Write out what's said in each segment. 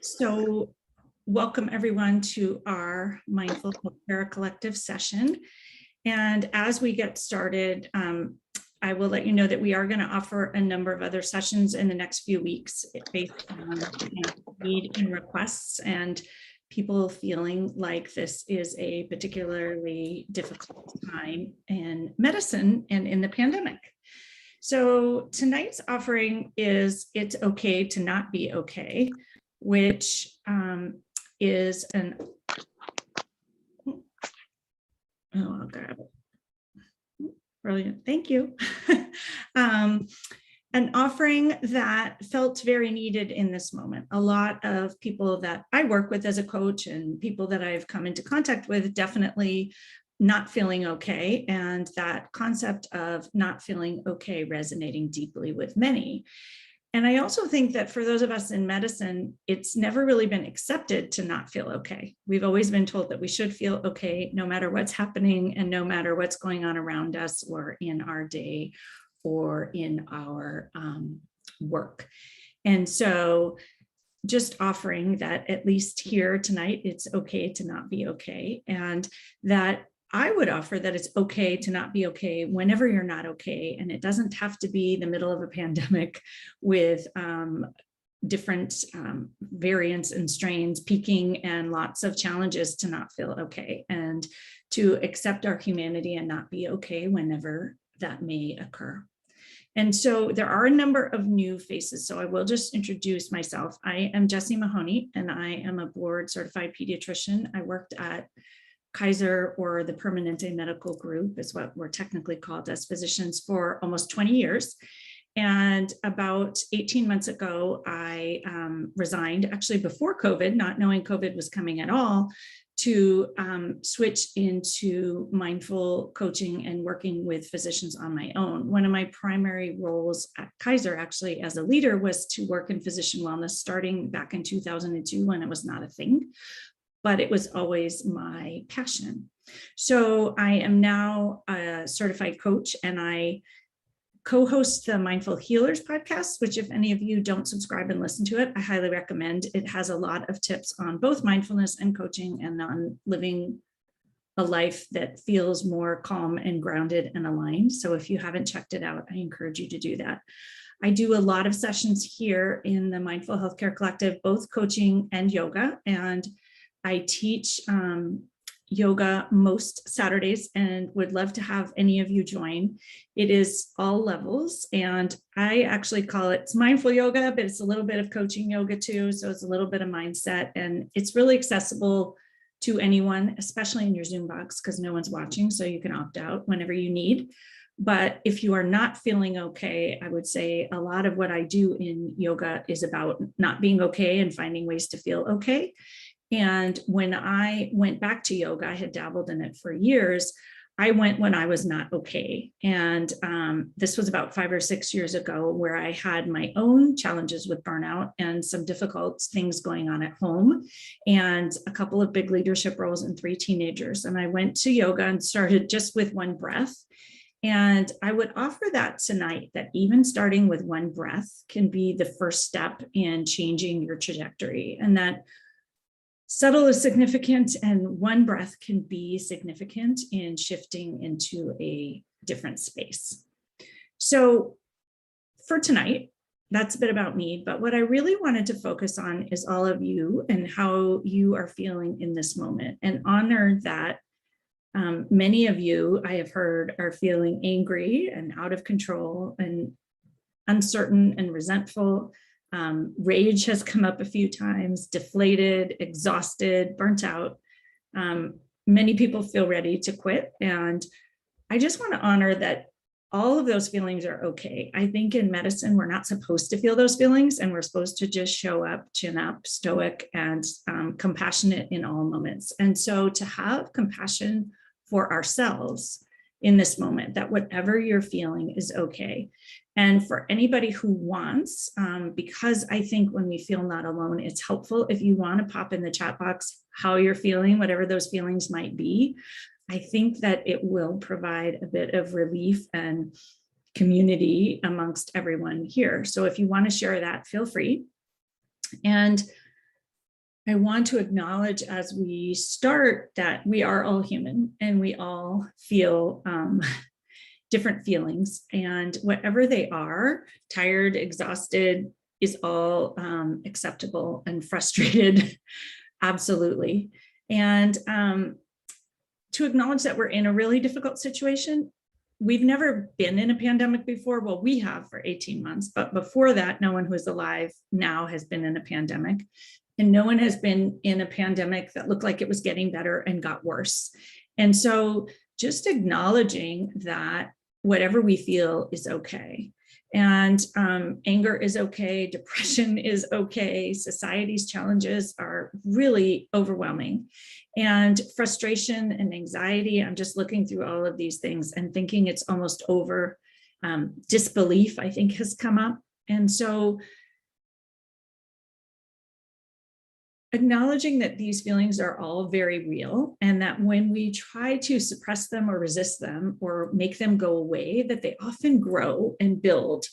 So welcome everyone to our Mindful Healthcare Collective session. And as we get started, I will let you know that we are going to offer a number of other sessions in the next few weeks based on need and requests and people feeling like this is a particularly difficult time in medicine and in the pandemic. So tonight's offering is It's Okay to Not Be Okay, which is an, I'll grab it. Brilliant, thank you. An offering that felt very needed in this moment. A lot of people that I work with as a coach and people that I've come into contact with definitely not feeling okay, and that concept of not feeling okay resonating deeply with many. And I also think that for those of us in medicine, it's never really been accepted to not feel okay. We've always been told that we should feel okay no matter what's happening and no matter what's going on around us or in our day or in our work. And so just offering that at least here tonight, it's okay to not be okay. And that I would offer that it's okay to not be okay whenever you're not okay. And it doesn't have to be the middle of a pandemic with different variants and strains peaking and lots of challenges to not feel okay, and to accept our humanity and not be okay whenever that may occur. And so there are a number of new faces. So I will just introduce myself. I am Jessie Mahoney, and I am a board certified pediatrician. I worked at Kaiser, or the Permanente Medical Group is what we're technically called as physicians, for almost 20 years. And about 18 months ago, I resigned, actually before COVID, not knowing COVID was coming at all, to switch into mindful coaching and working with physicians on my own. One of my primary roles at Kaiser, actually as a leader, was to work in physician wellness starting back in 2002 when it was not a thing, but it was always my passion. So I am now a certified coach, and I co-host the Mindful Healers podcast, which if any of you don't subscribe and listen to it, I highly recommend. It has a lot of tips on both mindfulness and coaching and on living a life that feels more calm and grounded and aligned. So if you haven't checked it out, I encourage you to do that. I do a lot of sessions here in the Mindful Healthcare Collective, both coaching and yoga, and I teach yoga most Saturdays and would love to have any of you join. It is all levels, and I actually call it's mindful yoga, but it's a little bit of coaching yoga too. So it's a little bit of mindset, and it's really accessible to anyone, especially in your Zoom box, because no one's watching, so you can opt out whenever you need. But if you are not feeling okay, I would say a lot of what I do in yoga is about not being okay and finding ways to feel okay. And when I went back to yoga, I had dabbled in it for years. I went when I was not okay. And this was about 5 or 6 years ago, where I had my own challenges with burnout and some difficult things going on at home, and a couple of big leadership roles and 3 teenagers. And I went to yoga and started just with one breath. And I would offer that tonight, that even starting with one breath can be the first step in changing your trajectory, and that subtle is significant, and one breath can be significant in shifting into a different space. So for tonight, that's a bit about me, but what I really wanted to focus on is all of you and how you are feeling in this moment, and honor that many of you, I have heard, are feeling angry and out of control and uncertain and resentful. Rage has come up a few times, deflated, exhausted, burnt out. Many people feel ready to quit. And I just want to honor that all of those feelings are okay. I think in medicine, we're not supposed to feel those feelings, and we're supposed to just show up, chin up, stoic, and compassionate in all moments. And so to have compassion for ourselves in this moment, that whatever you're feeling is okay. And for anybody who wants, because I think when we feel not alone, it's helpful if you want to pop in the chat box how you're feeling, whatever those feelings might be. I think that it will provide a bit of relief and community amongst everyone here. So if you want to share that, feel free. And I want to acknowledge as we start that we are all human and we all feel different feelings, and whatever they are, tired, exhausted, is all acceptable, and frustrated, absolutely. And to acknowledge that we're in a really difficult situation. We've never been in a pandemic before. Well, we have for 18 months, but before that, no one who's alive now has been in a pandemic. And no one has been in a pandemic that looked like it was getting better and got worse. And so just acknowledging that whatever we feel is okay. And anger is okay, depression is okay, society's challenges are really overwhelming. And frustration and anxiety, I'm just looking through all of these things and thinking it's almost over. Disbelief, I think, has come up. And so acknowledging that these feelings are all very real, and that when we try to suppress them or resist them or make them go away, that they often grow and build.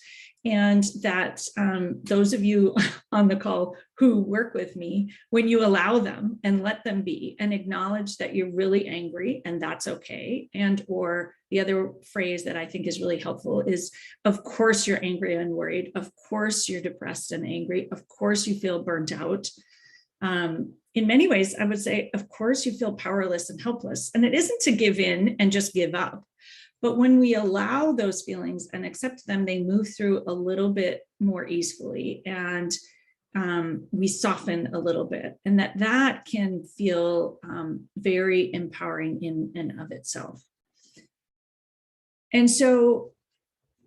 And that those of you on the call who work with me, when you allow them and let them be and acknowledge that you're really angry and that's okay. And or the other phrase that I think is really helpful is, of course you're angry and worried. Of course you're depressed and angry. Of course you feel burnt out. In many ways, I would say, of course, you feel powerless and helpless. And it isn't to give in and just give up. But when we allow those feelings and accept them, they move through a little bit more easily, and we soften a little bit. And that can feel very empowering in and of itself. And so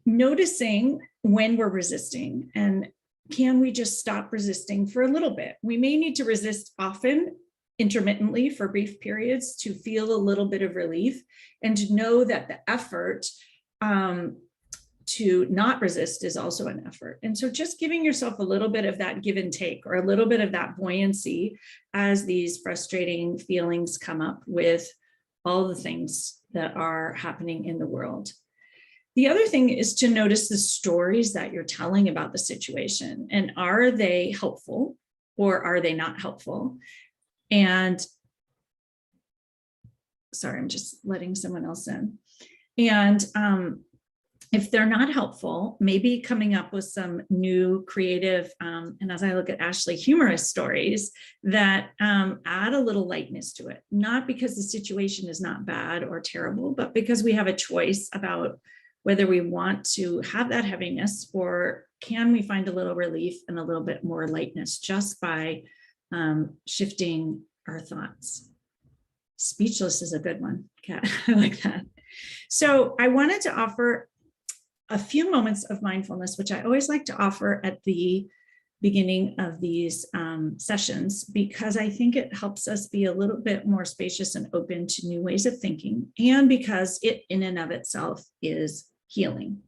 noticing when we're resisting, and can we just stop resisting for a little bit? We may need to resist often, intermittently for brief periods to feel a little bit of relief, and to know that the effort to not resist is also an effort. And so just giving yourself a little bit of that give and take, or a little bit of that buoyancy as these frustrating feelings come up with all the things that are happening in the world. The other thing is to notice the stories that you're telling about the situation, and are they helpful or are they not helpful? And sorry, I'm just letting someone else in. And if they're not helpful, maybe coming up with some new creative, and as I look at Ashley, humorous stories that add a little lightness to it, not because the situation is not bad or terrible, but because we have a choice about whether we want to have that heaviness, or can we find a little relief and a little bit more lightness just by shifting our thoughts. Speechless is a good one. Kat, I like that. So I wanted to offer a few moments of mindfulness, which I always like to offer at the beginning of these sessions, because I think it helps us be a little bit more spacious and open to new ways of thinking, and because it in and of itself is healing.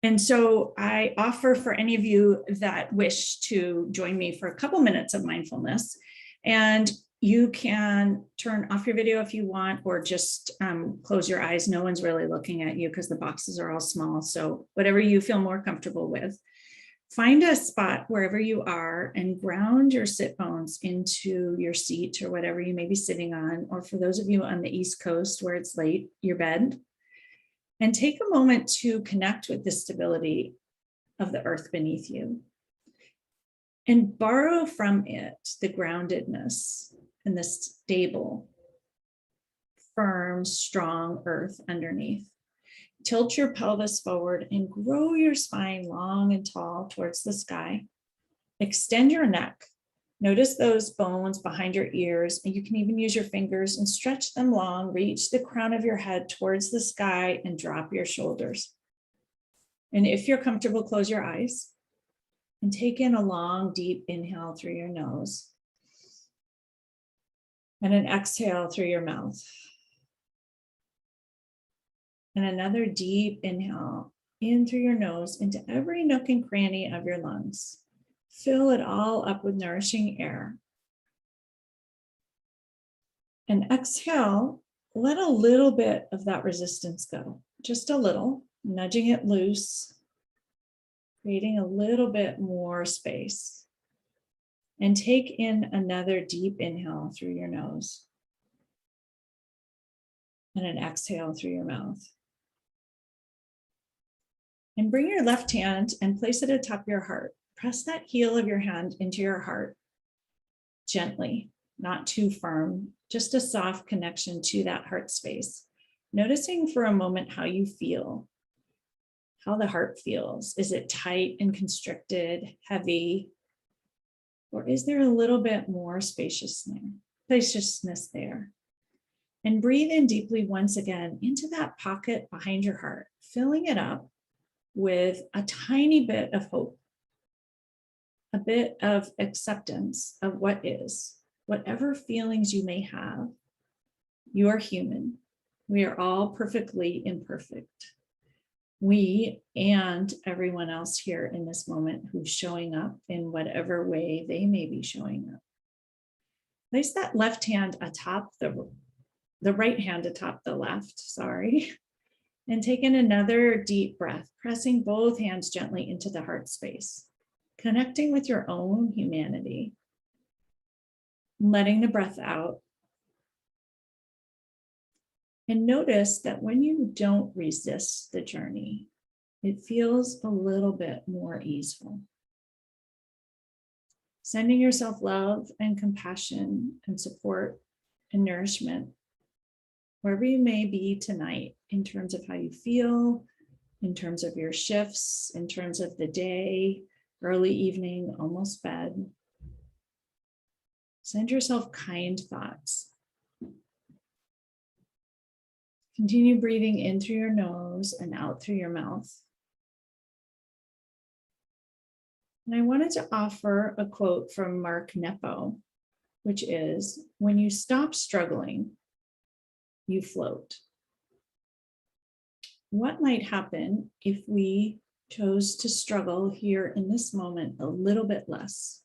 And so I offer for any of you that wish to join me for a couple minutes of mindfulness, and you can turn off your video if you want, or just close your eyes. No one's really looking at you because the boxes are all small. So whatever you feel more comfortable with. Find a spot wherever you are and ground your sit bones into your seat or whatever you may be sitting on, or for those of you on the East Coast where it's late, your bed. And take a moment to connect with the stability of the earth beneath you, and borrow from it the groundedness and the stable, firm, strong earth underneath. Tilt your pelvis forward and grow your spine long and tall towards the sky. Extend your neck. Notice those bones behind your ears, and you can even use your fingers and stretch them long. Reach the crown of your head towards the sky and drop your shoulders. And if you're comfortable, close your eyes and take in a long, deep inhale through your nose and an exhale through your mouth. And another deep inhale in through your nose into every nook and cranny of your lungs. Fill it all up with nourishing air. And exhale, let a little bit of that resistance go, just a little, nudging it loose, creating a little bit more space. And take in another deep inhale through your nose. And an exhale through your mouth. And bring your left hand and place it atop your heart. Press that heel of your hand into your heart gently, not too firm, just a soft connection to that heart space. Noticing for a moment how you feel, how the heart feels. Is it tight and constricted, heavy? Or is there a little bit more spaciousness there? And breathe in deeply once again into that pocket behind your heart, filling it up with a tiny bit of hope, a bit of acceptance of what is. Whatever feelings you may have, you are human. We are all perfectly imperfect. We and everyone else here in this moment who's showing up in whatever way they may be showing up. Place that left hand atop the right hand atop the left, and take in another deep breath, pressing both hands gently into the heart space, connecting with your own humanity, letting the breath out. And notice that when you don't resist the journey, it feels a little bit more easeful. Sending yourself love and compassion and support and nourishment wherever you may be tonight, in terms of how you feel, in terms of your shifts, in terms of the day, early evening, almost bed. Send yourself kind thoughts. Continue breathing in through your nose and out through your mouth. And I wanted to offer a quote from Mark Nepo, which is, when you stop struggling, you float. What might happen if we chose to struggle here in this moment a little bit less?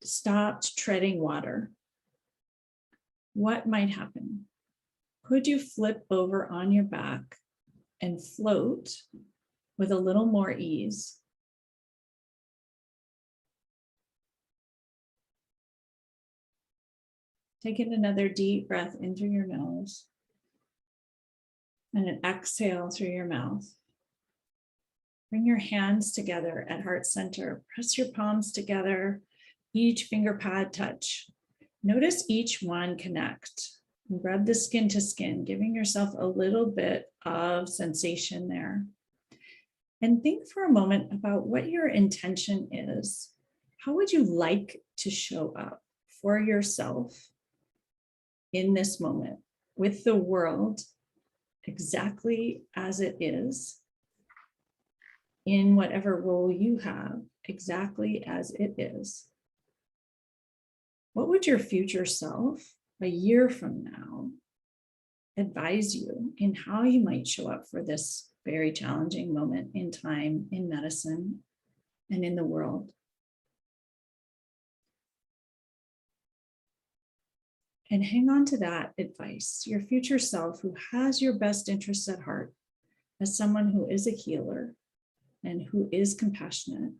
Stopped treading water. What might happen? Could you flip over on your back and float with a little more ease? Take in another deep breath in through your nose and an exhale through your mouth. Bring your hands together at heart center. Press your palms together, each finger pad touch. Notice each one connect. And rub the skin to skin, giving yourself a little bit of sensation there. And think for a moment about what your intention is. How would you like to show up for yourself in this moment with the world exactly as it is, in whatever role you have, exactly as it is? What would your future self a year from now advise you in how you might show up for this very challenging moment in time, in medicine, and in the world? And hang on to that advice, your future self who has your best interests at heart, as someone who is a healer and who is compassionate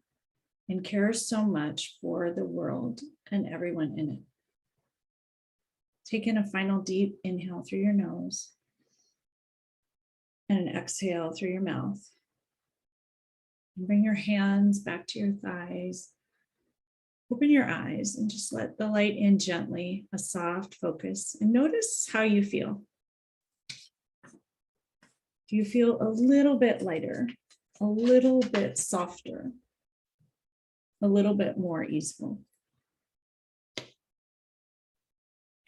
and cares so much for the world and everyone in it. Take in a final deep inhale through your nose and an exhale through your mouth. And bring your hands back to your thighs. Open your eyes and just let the light in gently, a soft focus, and notice how you feel. Do you feel a little bit lighter, a little bit softer, a little bit more easeful?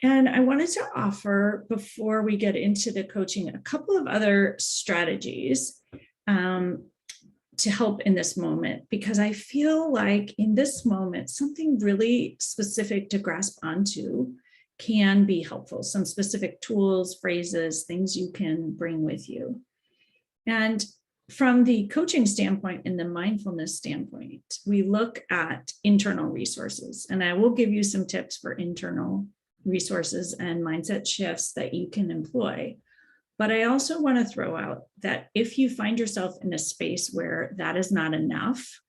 And I wanted to offer, before we get into the coaching, a couple of other strategies to help in this moment, because I feel like in this moment, something really specific to grasp onto can be helpful. Some specific tools, phrases, things you can bring with you. And from the coaching standpoint and the mindfulness standpoint, we look at internal resources, and I will give you some tips for internal resources and mindset shifts that you can employ. But I also want to throw out that if you find yourself in a space where that is not enough,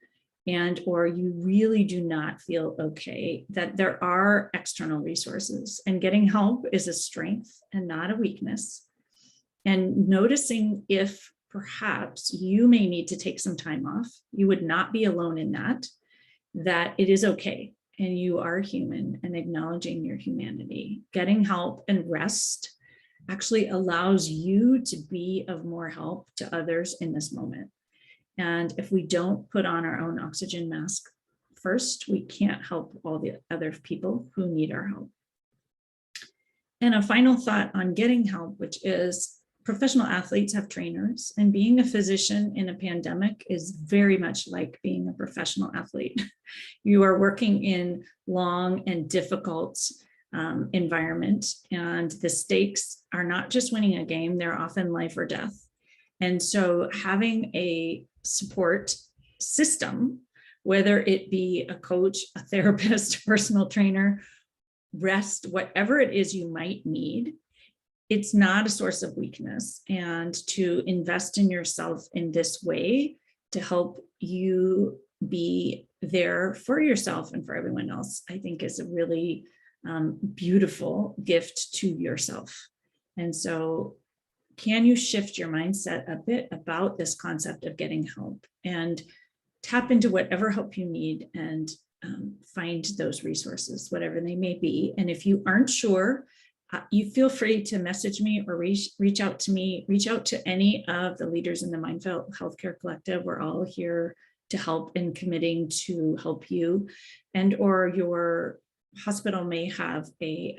and or you really do not feel okay, that there are external resources, and getting help is a strength and not a weakness. And noticing if perhaps you may need to take some time off, you would not be alone in that, that it is okay and you are human, and acknowledging your humanity. Getting help and rest actually allows you to be of more help to others in this moment. And if we don't put on our own oxygen mask first, we can't help all the other people who need our help. And a final thought on getting help, which is professional athletes have trainers, and being a physician in a pandemic is very much like being a professional athlete. You are working in long and difficult environment, and the stakes are not just winning a game, they're often life or death. And so having a support system, whether it be a coach, a therapist, a personal trainer, rest, whatever it is you might need, it's not a source of weakness. And to invest in yourself in this way to help you be there for yourself and for everyone else, I think is a really beautiful gift to yourself. And so can you shift your mindset a bit about this concept of getting help, and tap into whatever help you need, and find those resources, whatever they may be. And if you aren't sure, you feel free to message me or reach out to me, reach out to any of the leaders in the Mindful Healthcare Collective. We're all here to help and committing to help you, and or your hospital may have a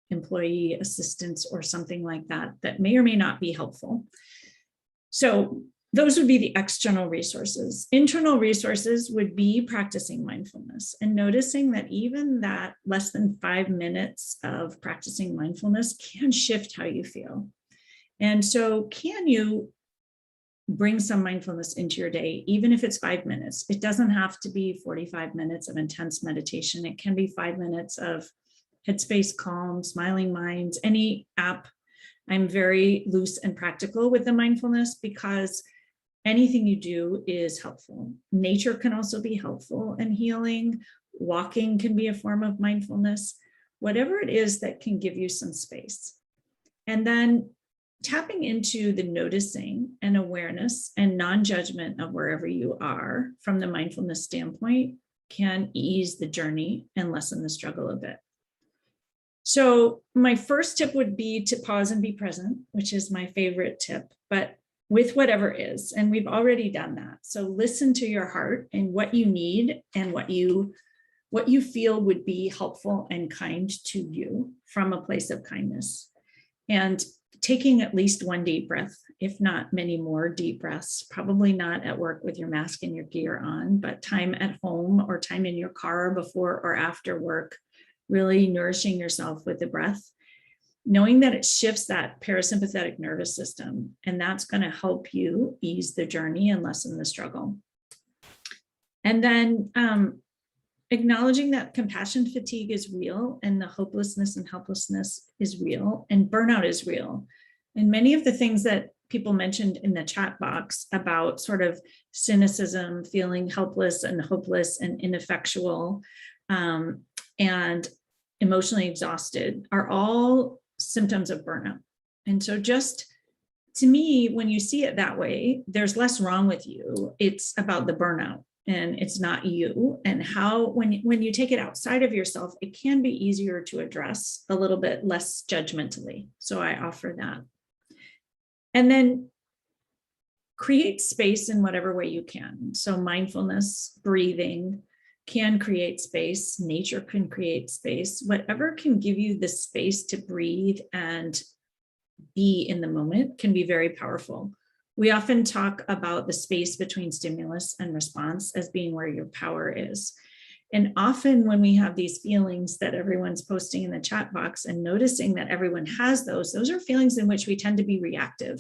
employee assistance or something like that that may or may not be helpful. So those would be the external resources. Internal resources would be practicing mindfulness and noticing that even that less than 5 minutes of practicing mindfulness can shift how you feel. And so can you bring some mindfulness into your day, even if it's 5 minutes? It doesn't have to be 45 minutes of intense meditation. It can be 5 minutes of Headspace, Calm, Smiling Minds, any app. I'm very loose and practical with the mindfulness because anything you do is helpful. Nature can also be helpful and healing. Walking can be a form of mindfulness. Whatever it is that can give you some space. And then tapping into the noticing and awareness and non-judgment of wherever you are from the mindfulness standpoint can ease the journey and lessen the struggle a bit. So my first tip would be to pause and be present, which is my favorite tip, but with whatever is, and we've already done that. So listen to your heart and what you need and what you feel would be helpful and kind to you from a place of kindness. And taking at least one deep breath, if not many more deep breaths, probably not at work with your mask and your gear on, but time at home or time in your car before or after work, really nourishing yourself with the breath, knowing that it shifts that parasympathetic nervous system, and that's going to help you ease the journey and lessen the struggle. And then acknowledging that compassion fatigue is real, and the hopelessness and helplessness is real, and burnout is real. And many of the things that people mentioned in the chat box about sort of cynicism, feeling helpless and hopeless and ineffectual, and emotionally exhausted are all symptoms of burnout. And so just to me, when you see it that way, there's less wrong with you. It's about the burnout and it's not you. And how, when you take it outside of yourself, it can be easier to address a little bit less judgmentally. So I offer that. And then create space in whatever way you can. So mindfulness, breathing can create space. Nature can create space. Whatever can give you the space to breathe and be in the moment can be very powerful. We often talk about the space between stimulus and response as being where your power is. And often when we have these feelings that everyone's posting in the chat box and noticing that everyone has those are feelings in which we tend to be reactive.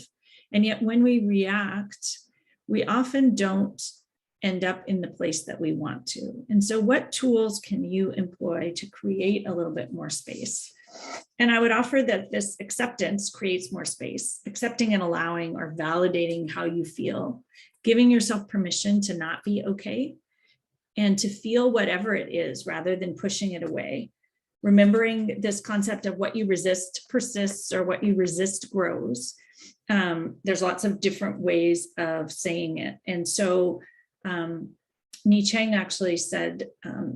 And yet when we react, we often don't end up in the place that we want to. And so what tools can you employ to create a little bit more space? And I would offer that this acceptance creates more space. Accepting and allowing or validating how you feel giving yourself permission to not be okay and to feel whatever it is rather than pushing it away. Remembering this concept of what you resist persists, or what you resist grows. There's lots of different ways of saying it. And so Ni Chang actually said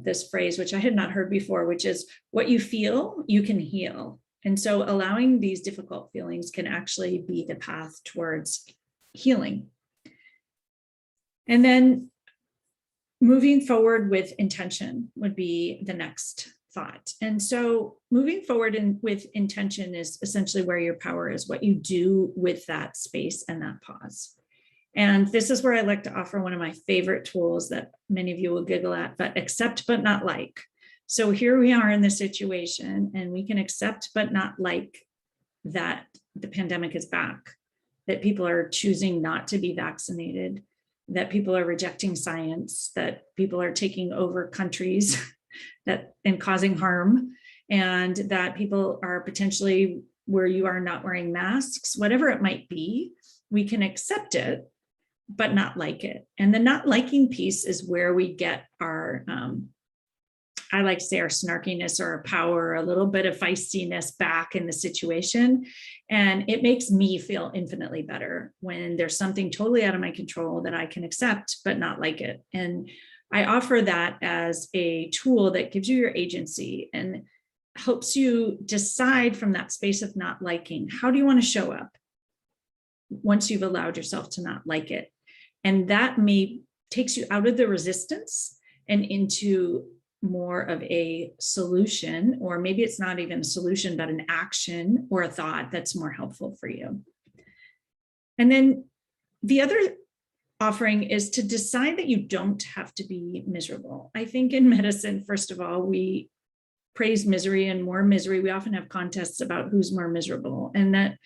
this phrase, which I had not heard before, which is, what you feel, you can heal. And so allowing these difficult feelings can actually be the path towards healing. And then moving forward with intention would be the next thought. And so moving forward with intention is essentially where your power is, what you do with that space and that pause. And this is where I like to offer one of my favorite tools that many of you will giggle at, but accept but not like. So here we are in this situation, and we can accept but not like that the pandemic is back, that people are choosing not to be vaccinated, that people are rejecting science, that people are taking over countries and causing harm, and that people are potentially where you are not wearing masks, whatever it might be. We can accept it, but not like it. And the not liking piece is where we get our, I like to say, our snarkiness or our power, a little bit of feistiness back in the situation. And it makes me feel infinitely better when there's something totally out of my control that I can accept, but not like it. And I offer that as a tool that gives you your agency and helps you decide from that space of not liking, how do you want to show up once you've allowed yourself to not like it? And that takes you out of the resistance and into more of a solution, or maybe it's not even a solution, but an action or a thought that's more helpful for you. And then the other offering is to decide that you don't have to be miserable. I think in medicine, first of all, we praise misery and more misery. We often have contests about who's more miserable, and that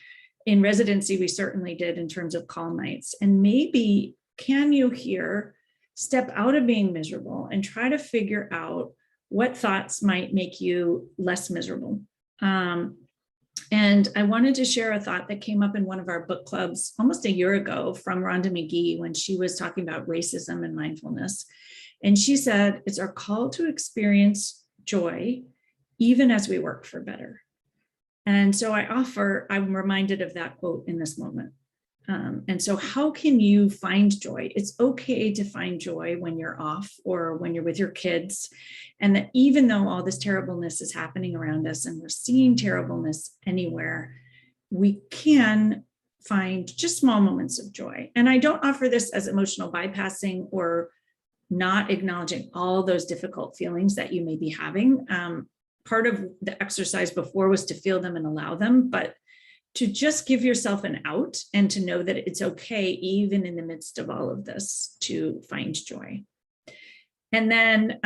in residency, we certainly did in terms of call nights. And maybe can you here step out of being miserable and try to figure out what thoughts might make you less miserable. And I wanted to share a thought that came up in one of our book clubs almost a year ago from Rhonda McGee when she was talking about racism and mindfulness. And she said, it's our call to experience joy even as we work for better. And so I'm reminded of that quote in this moment. And so how can you find joy? It's okay to find joy when you're off or when you're with your kids. And that even though all this terribleness is happening around us and we're seeing terribleness anywhere, we can find just small moments of joy. And I don't offer this as emotional bypassing or not acknowledging all those difficult feelings that you may be having. Part of the exercise before was to feel them and allow them, but to just give yourself an out and to know that it's okay, even in the midst of all of this, to find joy. And then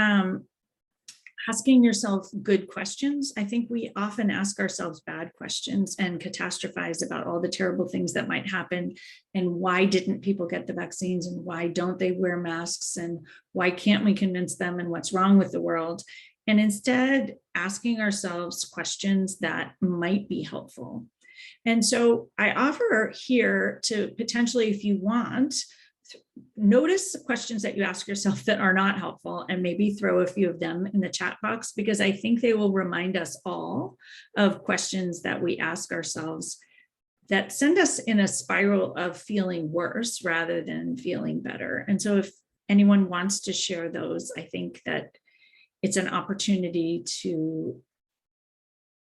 asking yourself good questions. I think we often ask ourselves bad questions and catastrophize about all the terrible things that might happen. And why didn't people get the vaccines? And why don't they wear masks? And why can't we convince them? And what's wrong with the world? And instead asking ourselves questions that might be helpful. And so I offer here to potentially, if you want, notice the questions that you ask yourself that are not helpful and maybe throw a few of them in the chat box, because I think they will remind us all of questions that we ask ourselves that send us in a spiral of feeling worse rather than feeling better. And so if anyone wants to share those, I think that it's an opportunity to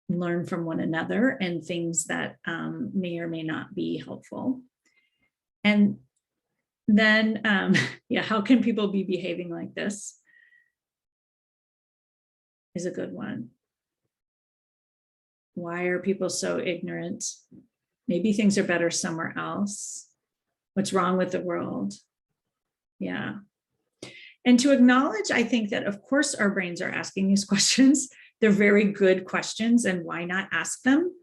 learn from one another and things that may or may not be helpful. And then, how can people be behaving like this? Is a good one. Why are people so ignorant? Maybe things are better somewhere else. What's wrong with the world? Yeah. And to acknowledge, I think that, of course, our brains are asking these questions. They're very good questions, and why not ask them?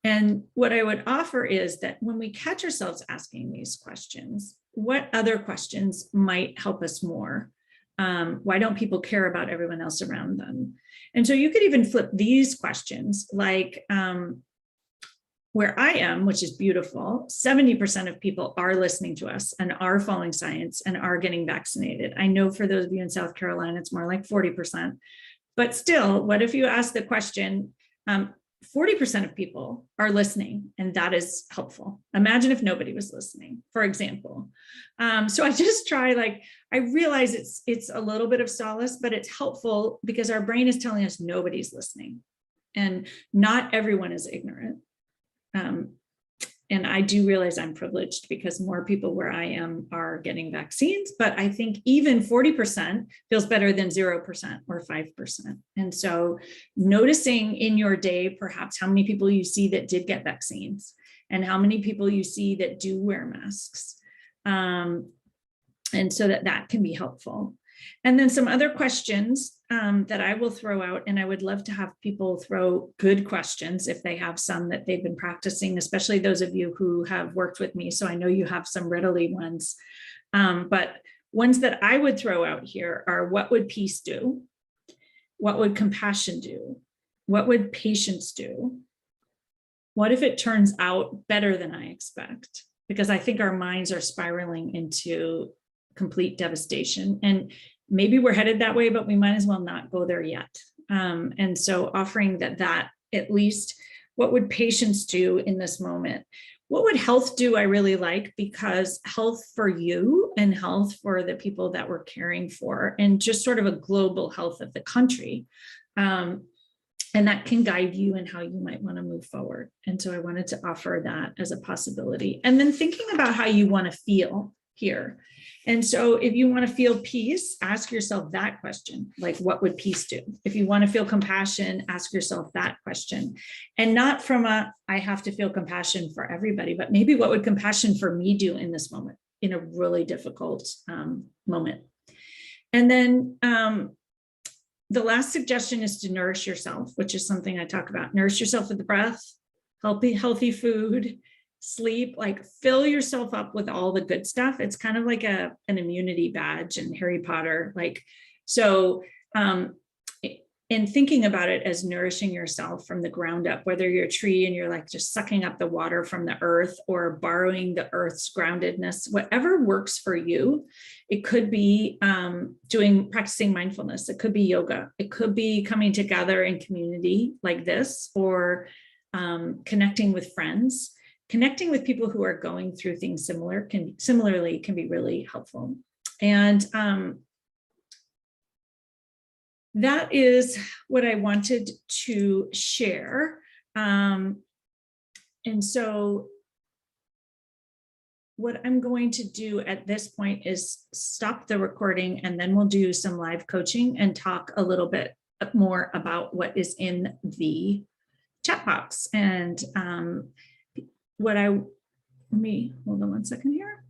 And what I would offer is that when we catch ourselves asking these questions, what other questions might help us more? Why don't people care about everyone else around them? And so you could even flip these questions like, where I am, which is beautiful, 70% of people are listening to us and are following science and are getting vaccinated. I know for those of you in South Carolina, it's more like 40%. But still, what if you ask the question, 40% of people are listening, and that is helpful. Imagine if nobody was listening, for example. So I just try, like, I realize it's a little bit of solace, but it's helpful because our brain is telling us nobody's listening and not everyone is ignorant. And I do realize I'm privileged because more people where I am are getting vaccines, but I think even 40% feels better than 0% or 5%. And so noticing in your day, perhaps how many people you see that did get vaccines and how many people you see that do wear masks. And so that can be helpful. And then some other questions that I will throw out, and I would love to have people throw good questions if they have some that they've been practicing, especially those of you who have worked with me. So I know you have some readily ones, but ones that I would throw out here are: what would peace do? What would compassion do? What would patience do? What if it turns out better than I expect? Because I think our minds are spiraling into complete devastation, and maybe we're headed that way, but we might as well not go there yet. And so offering that at least, what would patience do in this moment? What would health do? I really like, because health for you and health for the people that we're caring for, and just sort of a global health of the country. And that can guide you in how you might want to move forward. And so I wanted to offer that as a possibility. And then thinking about how you want to feel here. And so if you want to feel peace, ask yourself that question, like, what would peace do? If you want to feel compassion, ask yourself that question. And not from I have to feel compassion for everybody, but maybe what would compassion for me do in this moment, in a really difficult moment? And then the last suggestion is to nourish yourself, which is something I talk about. Nourish yourself with the breath, healthy food, sleep, like fill yourself up with all the good stuff. It's kind of like an immunity badge in Harry Potter. Like, so in thinking about it as nourishing yourself from the ground up, whether you're a tree and you're like just sucking up the water from the earth, or borrowing the earth's groundedness, whatever works for you. It could be practicing mindfulness. It could be yoga. It could be coming together in community like this, or connecting with friends. Connecting with people who are going through things similarly can be really helpful. And that is what I wanted to share. And so what I'm going to do at this point is stop the recording, and then we'll do some live coaching and talk a little bit more about what is in the chat box. And let me hold on one second here.